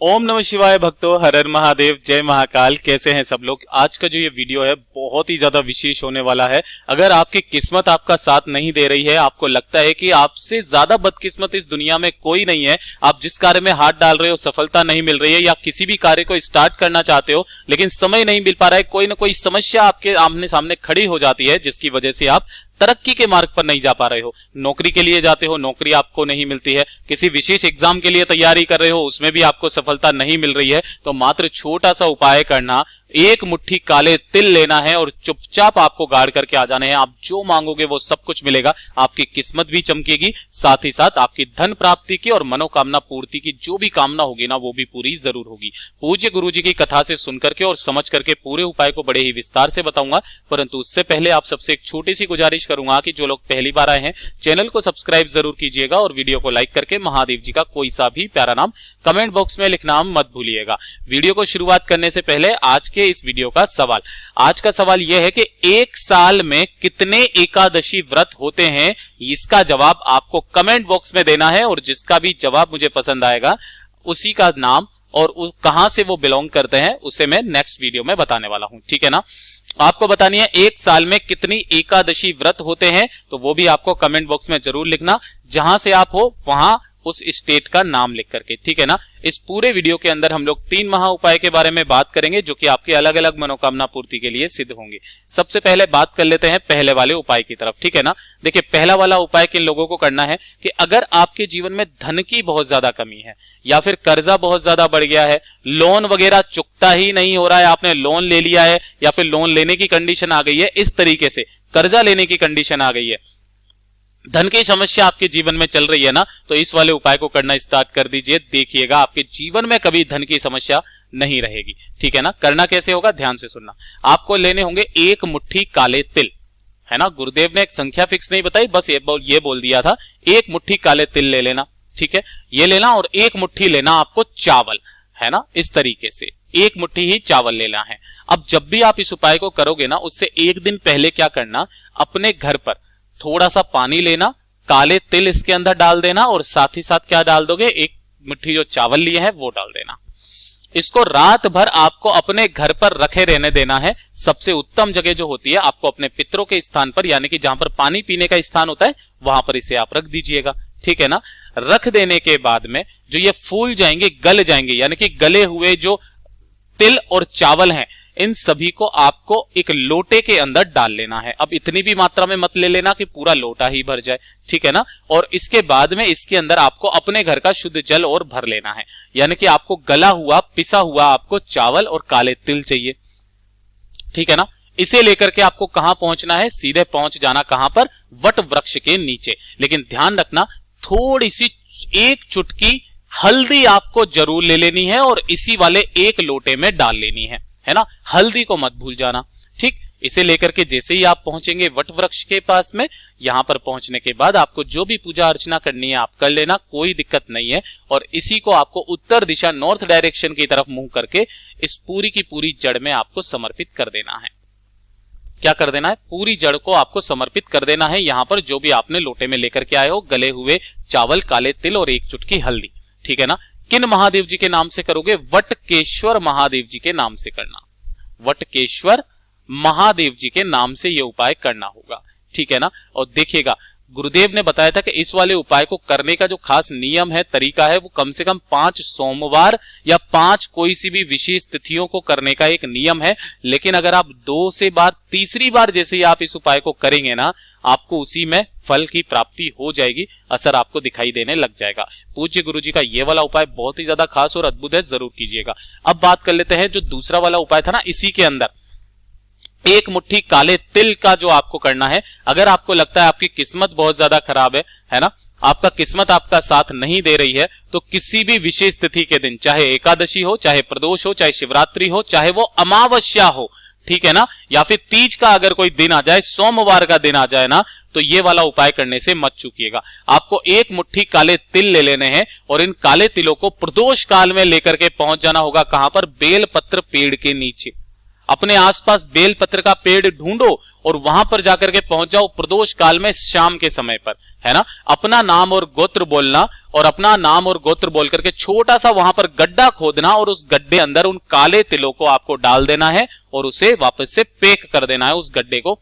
ओम नमः शिवाय भक्तों, हर हर महादेव, जय महाकाल। कैसे हैं सब लोग। आज का जो ये वीडियो है बहुत ही ज्यादा विशेष होने वाला है। अगर आपकी किस्मत आपका साथ नहीं दे रही है, आपको लगता है कि आपसे ज्यादा बदकिस्मत इस दुनिया में कोई नहीं है, आप जिस कार्य में हाथ डाल रहे हो सफलता नहीं मिल रही है, या किसी भी कार्य को स्टार्ट करना चाहते हो लेकिन समय नहीं मिल पा रहा है, कोई ना कोई समस्या आपके आमने सामने खड़ी हो जाती है जिसकी वजह से आप तरक्की के मार्ग पर नहीं जा पा रहे हो। नौकरी के लिए जाते हो, नौकरी आपको नहीं मिलती है, किसी विशेष एग्जाम के लिए तैयारी कर रहे हो, उसमें भी आपको सफलता नहीं मिल रही है, तो मात्र छोटा सा उपाय करना, एक मुट्ठी काले तिल लेना है और चुपचाप आपको गाड़ करके आ जाने हैं। आप जो मांगोगे वो सब कुछ मिलेगा, आपकी किस्मत भी चमकेगी, साथ ही साथ आपकी धन प्राप्ति की और मनोकामना पूर्ति की जो भी कामना होगी ना वो भी पूरी जरूर होगी। पूज्य गुरु जी की कथा से सुन करके और समझ करके पूरे उपाय को बड़े ही विस्तार से बताऊंगा, परंतु उससे पहले आप सबसे एक छोटी सी गुजारिश करूंगा कि जो लोग पहली बार आए हैं चैनल को सब्सक्राइब जरूर कीजिएगा और वीडियो को लाइक करके महादेव जी का कोई सा भी प्यारा नाम कमेंट बॉक्स में लिखना मत भूलिएगा। वीडियो को शुरुआत करने से पहले आज के इस वीडियो का सवाल, आज का सवाल यह है कि एक साल में कितने एकादशी व्रत होते हैं, इसका जवाब आपको कमेंट बॉक्स में देना है और जिसका भी जवाब मुझे पसंद आएगा उसी का नाम और कहां से वो बिलोंग करते हैं उसे मैं नेक्स्ट वीडियो में बताने वाला हूं, ठीक है ना। आपको बतानी है एक साल में कितनी एकादशी व्रत होते हैं, तो वो भी आपको कमेंट बॉक्स में जरूर लिखना, जहां से आप हो वहां उस स्टेट का नाम लिख करके, ठीक है ना। इस पूरे वीडियो के अंदर हम लोग 3 महा उपाय के बारे में बात करेंगे जो कि आपके अलग अलग मनोकामना पूर्ति के लिए सिद्ध होंगे। सबसे पहले बात कर लेते हैं पहले वाले उपाय की तरफ, ठीक है ना। देखिए पहला वाला उपाय किन लोगों को करना है कि अगर आपके जीवन में धन की बहुत ज्यादा कमी है या फिर कर्जा बहुत ज्यादा बढ़ गया है, लोन वगैरह चुकता ही नहीं हो रहा है, आपने लोन ले लिया है या फिर लोन लेने की कंडीशन आ गई है, इस तरीके से कर्जा लेने की कंडीशन आ गई है, धन की समस्या आपके जीवन में चल रही है ना, तो इस वाले उपाय को करना स्टार्ट कर दीजिए। देखिएगा आपके जीवन में कभी धन की समस्या नहीं रहेगी, ठीक है ना। करना कैसे होगा ध्यान से सुनना। आपको लेने होंगे एक मुट्ठी काले तिल, है ना। गुरुदेव ने एक संख्या फिक्स नहीं बताई, बस ये बोल दिया था एक मुट्ठी काले तिल ले लेना, ठीक है। ये लेना और एक मुट्ठी लेना आपको चावल, है ना। इस तरीके से एक मुट्ठी ही चावल लेना है। अब जब भी आप इस उपाय को करोगे ना, उससे एक दिन पहले क्या करना, अपने घर पर थोड़ा सा पानी लेना, काले तिल इसके अंदर डाल देना और साथ ही साथ क्या डाल दोगे, एक मुट्ठी जो चावल लिए हैं वो डाल देना। इसको रात भर आपको अपने घर पर रखे रहने देना है। सबसे उत्तम जगह जो होती है आपको अपने पितरों के स्थान पर, यानी कि जहां पर पानी पीने का स्थान होता है वहां पर इसे आप रख दीजिएगा, ठीक है ना। रख देने के बाद में जो ये फूल जाएंगे, गल जाएंगे, यानी कि गले हुए जो तिल और चावल हैं इन सभी को आपको एक लोटे के अंदर डाल लेना है। अब इतनी भी मात्रा में मत ले लेना कि पूरा लोटा ही भर जाए, ठीक है ना। और इसके बाद में इसके अंदर आपको अपने घर का शुद्ध जल और भर लेना है, यानी कि आपको गला हुआ पिसा हुआ आपको चावल और काले तिल चाहिए, ठीक है ना। इसे लेकर के आपको कहां पहुंचना है, सीधे पहुंच जाना कहां पर, वट वृक्ष के नीचे। लेकिन ध्यान रखना थोड़ी सी एक चुटकी हल्दी आपको जरूर ले लेनी है और इसी वाले एक लोटे में डाल लेनी है ना। हल्दी को मत भूल जाना, ठीक। इसे लेकर के जैसे ही आप पहुंचेंगे वट वृक्ष के पास में, यहां पर पहुंचने के बाद आपको जो भी पूजा अर्चना करनी है आप कर लेना, कोई दिक्कत नहीं है। और इसी को आपको उत्तर दिशा नॉर्थ डायरेक्शन की तरफ मुंह करके इस पूरी की पूरी जड़ में आपको समर्पित कर देना है। क्या कर देना है, पूरी जड़ को आपको समर्पित कर देना है। यहां पर जो भी आपने लोटे में लेकर के आए हो, गले हुए चावल, काले तिल और एक चुटकी हल्दी, ठीक है ना। किन महादेव जी के नाम से करोगे, वटकेश्वर महादेव जी के नाम से करना, वटकेश्वर महादेव जी के नाम से यह उपाय करना होगा, ठीक है ना। और देखिएगा गुरुदेव ने बताया था कि इस वाले उपाय को करने का जो खास नियम है, तरीका है, वो कम से कम 5 सोमवार या 5 कोई सी भी विशेष तिथियों को करने का एक नियम है। लेकिन अगर आप 2 से बार तीसरी बार जैसे ही आप इस उपाय को करेंगे ना, आपको उसी में फल की प्राप्ति हो जाएगी, असर आपको दिखाई देने लग जाएगा। पूज्य गुरु जी का ये वाला उपाय बहुत ही ज्यादा खास और अद्भुत है, जरूर कीजिएगा। अब बात कर लेते हैं जो दूसरा वाला उपाय था ना, इसी के अंदर एक मुट्ठी काले तिल का जो आपको करना है। अगर आपको लगता है आपकी किस्मत बहुत ज्यादा खराब है ना, आपका किस्मत आपका साथ नहीं दे रही है, तो किसी भी विशेष तिथि के दिन, चाहे एकादशी हो, चाहे प्रदोष हो, चाहे शिवरात्रि हो, चाहे वो अमावस्या हो, ठीक है ना, या फिर तीज का अगर कोई दिन आ जाए, सोमवार का दिन आ जाए ना, तो ये वाला उपाय करने से मत चूकिएगा। आपको एक मुट्ठी काले तिल ले लेने हैं और इन काले तिलों को प्रदोष काल में लेकर के पहुंच जाना होगा कहां पर, बेलपत्र पेड़ के नीचे। अपने आसपास बेलपत्र का पेड़ ढूंढो और वहां पर जाकर के पहुंच जाओ प्रदोष काल में शाम के समय पर, है ना। अपना नाम और गोत्र बोलना और अपना नाम और गोत्र बोल करके छोटा सा वहां पर गड्ढा खोदना और उस गड्ढे अंदर उन काले तिलों को आपको डाल देना है और उसे वापस से पैक कर देना है उस गड्ढे को।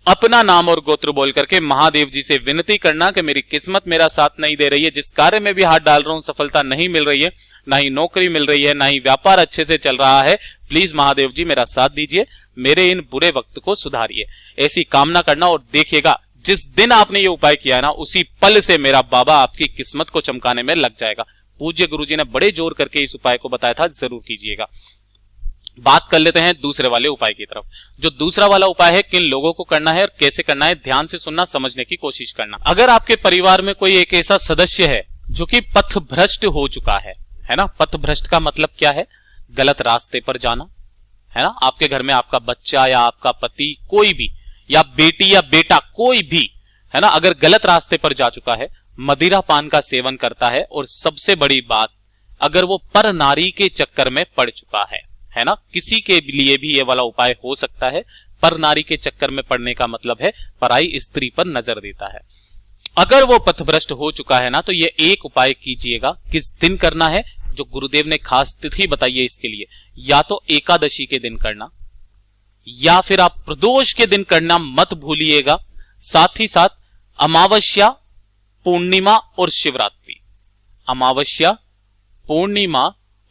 अपना नाम और गोत्र बोल करके महादेव जी से विनती करना कि मेरी किस्मत मेरा साथ नहीं दे रही है, जिस कार्य में भी हाथ डाल रहा हूं सफलता नहीं मिल रही है, ना ही नौकरी मिल रही है, ना ही व्यापार अच्छे से चल रहा है, प्लीज महादेव जी मेरा साथ दीजिए, मेरे इन बुरे वक्त को सुधारिए। ऐसी कामना करना और देखिएगा जिस दिन आपने ये उपाय किया है ना, उसी पल से मेरा बाबा आपकी किस्मत को चमकाने में लग जाएगा। पूज्य गुरुजी ने बड़े जोर करके इस उपाय को बताया था, जरूर कीजिएगा। बात कर लेते हैं दूसरे वाले उपाय की तरफ। जो दूसरा वाला उपाय है, किन लोगों को करना है और कैसे करना है, ध्यान से सुनना, समझने की कोशिश करना। अगर आपके परिवार में कोई एक ऐसा सदस्य है जो कि पथ भ्रष्ट हो चुका है ना। पथ भ्रष्ट का मतलब क्या है? गलत रास्ते पर जाना, है ना। आपके घर में आपका बच्चा या आपका पति कोई भी, या बेटी या बेटा कोई भी, है ना, अगर गलत रास्ते पर जा चुका है, मदिरा पान का सेवन करता है, और सबसे बड़ी बात, अगर वो पर नारी के चक्कर में पड़ चुका है ना। किसी के लिए भी ये वाला उपाय हो सकता है। पर नारी के चक्कर में पड़ने का मतलब है पराई स्त्री पर नजर देता है। अगर वो पथभ्रष्ट हो चुका है ना, तो ये एक उपाय कीजिएगा। किस दिन करना है? जो गुरुदेव ने खास तिथि बताई है इसके लिए, या तो एकादशी के दिन करना, या फिर आप प्रदोष के दिन करना मत भूलिएगा। साथ ही साथ अमावस्या, पूर्णिमा और शिवरात्रि, अमावस्या, पूर्णिमा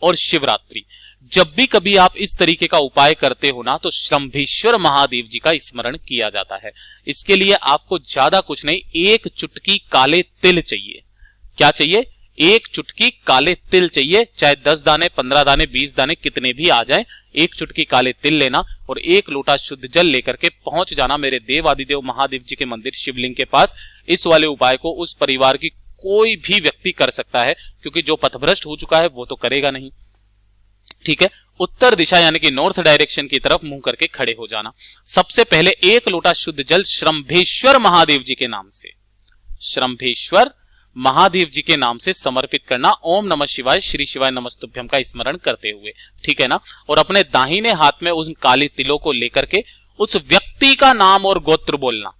और शिवरात्रि, जब भी कभी आप इस तरीके का उपाय करते हो ना, तो श्रंभेश्वर महादेव जी का स्मरण किया जाता है। इसके लिए आपको ज्यादा कुछ नहीं, एक चुटकी काले तिल चाहिए। क्या चाहिए? एक चुटकी काले तिल चाहिए, चाहे 10 दाने, 15 दाने, 20 दाने, कितने भी आ जाएं। एक चुटकी काले तिल लेना और एक लोटा शुद्ध जल लेकर के पहुंच जाना मेरे देवादिदेव महादेव जी के मंदिर शिवलिंग के पास। इस वाले उपाय को उस परिवार की कोई भी व्यक्ति कर सकता है, क्योंकि जो पथभ्रष्ट हो चुका है वो तो करेगा नहीं, ठीक है। उत्तर दिशा यानी कि नॉर्थ डायरेक्शन की तरफ मुंह करके खड़े हो जाना। सबसे पहले एक लोटा शुद्ध जल श्रंभेश्वर महादेव जी के नाम से, श्रंभेश्वर महादेव जी के नाम से समर्पित करना। ओम नमः शिवाय, श्री शिवाय नमस्तुभ्यम का स्मरण करते हुए, ठीक है ना। और अपने दाहिने हाथ में उन काले तिलों को लेकर के उस व्यक्ति का नाम और गोत्र बोलना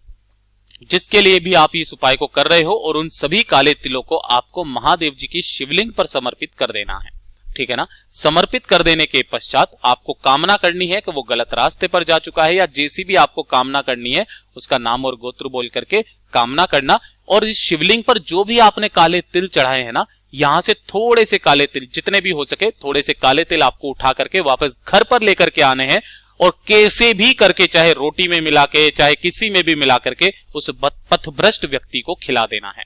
जिसके लिए भी आप इस उपाय को कर रहे हो, और उन सभी काले तिलों को आपको महादेव जी की शिवलिंग पर समर्पित कर देना है, ठीक है ना। समर्पित कर देने के पश्चात आपको कामना करनी है कि वो गलत रास्ते पर जा चुका है, या जैसी भी आपको कामना करनी है उसका नाम और गोत्र बोल करके कामना करना। और इस शिवलिंग पर जो भी आपने काले तिल चढ़ाए हैं ना, यहां से थोड़े से काले तिल, जितने भी हो सके थोड़े से काले तिल आपको उठा करके वापस घर पर लेकर के आने हैं, और कैसे भी करके, चाहे रोटी में मिला के, चाहे किसी में भी मिला करके उस पथभ्रष्ट व्यक्ति को खिला देना है।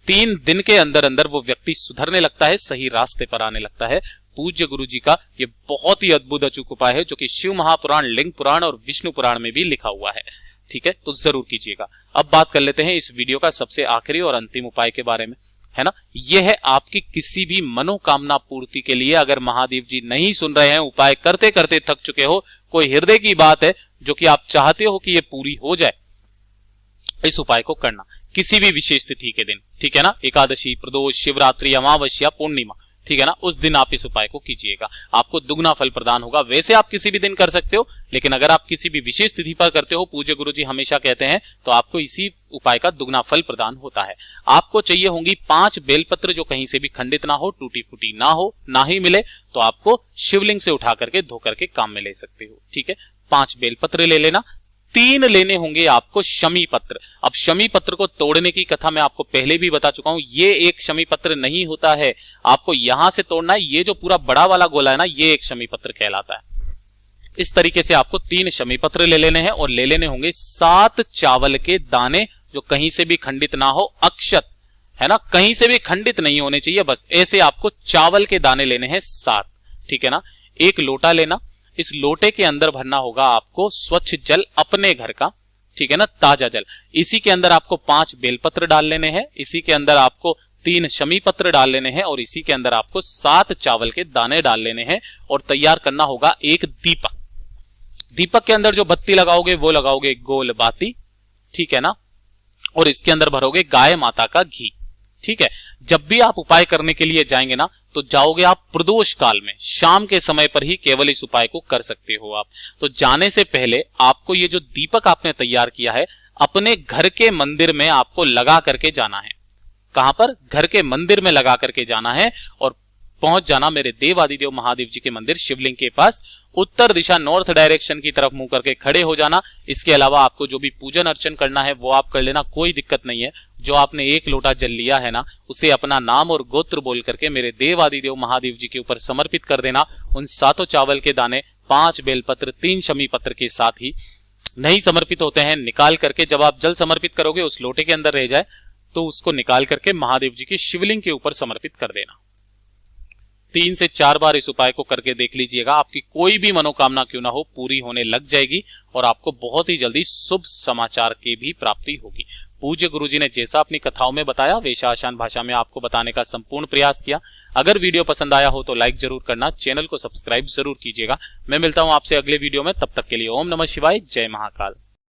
3 दिन के अंदर अंदर वो व्यक्ति सुधरने लगता है, सही रास्ते पर आने लगता है। पूज्य गुरु जी का ये बहुत ही अद्भुत अचूक उपाय है, जो कि शिव महापुराण, लिंग पुराण और विष्णु पुराण में भी लिखा हुआ है, ठीक है। तो जरूर कीजिएगा। अब बात कर लेते हैं इस वीडियो का सबसे आखिरी और अंतिम उपाय के बारे में, है ना। यह है आपकी किसी भी मनोकामना पूर्ति के लिए। अगर महादेव जी नहीं सुन रहे हैं, उपाय करते करते थक चुके हो, कोई हृदय की बात है जो कि आप चाहते हो कि ये पूरी हो जाए, इस उपाय को करना किसी भी विशेष तिथि के दिन, ठीक है ना। एकादशी, प्रदोष, शिवरात्रि, अमावस्या, पूर्णिमा, ठीक है ना। उस दिन आप इस उपाय को कीजिएगा, आपको दुगना फल प्रदान होगा। वैसे आप किसी भी दिन कर सकते हो, लेकिन अगर आप किसी भी विशेष तिथि पर करते हो, पूज्य गुरुजी हमेशा कहते हैं, तो आपको इसी उपाय का दुगना फल प्रदान होता है। आपको चाहिए होंगी 5 बेलपत्र, जो कहीं से भी खंडित ना हो, टूटी फूटी ना हो, ना ही मिले तो आपको शिवलिंग से उठा करके धो करके काम में ले सकते हो, ठीक है। 5 बेलपत्र ले लेना। 3 लेने होंगे आपको शमी पत्र। अब शमी पत्र को तोड़ने की कथा मैं आपको पहले भी बता चुका हूं। ये एक शमी पत्र नहीं होता है, आपको यहां से तोड़ना है। ये जो पूरा बड़ा वाला गोला है ना, ये एक शमी पत्र कहलाता है। इस तरीके से आपको 3 शमी पत्र ले लेने हैं, और ले लेने होंगे 7 चावल के दाने, जो कहीं से भी खंडित ना हो, अक्षत, है ना, कहीं से भी खंडित नहीं होने चाहिए। बस ऐसे आपको चावल के दाने लेने हैं 7, ठीक है ना। 1 लोटा लेना, इस लोटे के अंदर भरना होगा आपको स्वच्छ जल अपने घर का, ठीक है ना, ताजा जल। इसी के अंदर आपको 5 बेलपत्र डाल लेने हैं, इसी के अंदर आपको 3 शमी पत्र डाल लेने हैं, और इसी के अंदर आपको 7 चावल के दाने डाल लेने हैं। और तैयार करना होगा एक दीपक। दीपक के अंदर जो बत्ती लगाओगे वो लगाओगे गोल बाती, ठीक है ना। और इसके अंदर भरोगे गाय माता का घी, ठीक है। जब भी आप उपाय करने के लिए जाएंगे ना तो जाओगे आप प्रदोष काल में, शाम के समय पर ही केवल इस उपाय को कर सकते हो आप। तो जाने से पहले आपको ये जो दीपक आपने तैयार किया है अपने घर के मंदिर में आपको लगा करके जाना है। कहां पर? घर के मंदिर में लगा करके जाना है और पहुंच जाना मेरे देवादिदेव महादेव जी के मंदिर शिवलिंग के पास। उत्तर दिशा नॉर्थ डायरेक्शन की तरफ मुंह करके खड़े हो जाना। इसके अलावा आपको जो भी पूजन अर्चन करना है वो आप कर लेना, कोई दिक्कत नहीं है। जो आपने 1 लोटा जल लिया है ना उसे अपना नाम और गोत्र बोल करके मेरे देवादिदेव महादेव जी के ऊपर समर्पित कर देना। उन 7 चावल के दाने, 5 बेलपत्र, 3 शमी पत्र के साथ ही नहीं समर्पित होते हैं, निकाल करके जब आप जल समर्पित करोगे उस लोटे के अंदर रह जाए तो उसको निकाल करके महादेव जी की शिवलिंग के ऊपर समर्पित कर देना। 3 से 4 बार इस उपाय को करके देख लीजिएगा, आपकी कोई भी मनोकामना क्यों ना हो पूरी होने लग जाएगी और आपको बहुत ही जल्दी शुभ समाचार की भी प्राप्ति होगी। पूज्य गुरुजी ने जैसा अपनी कथाओं में बताया वैसा आसान भाषा में आपको बताने का संपूर्ण प्रयास किया। अगर वीडियो पसंद आया हो तो लाइक जरूर करना, चैनल को सब्सक्राइब जरूर कीजिएगा। मैं मिलता हूं आपसे अगले वीडियो में, तब तक के लिए ओम नमः शिवाय, जय महाकाल।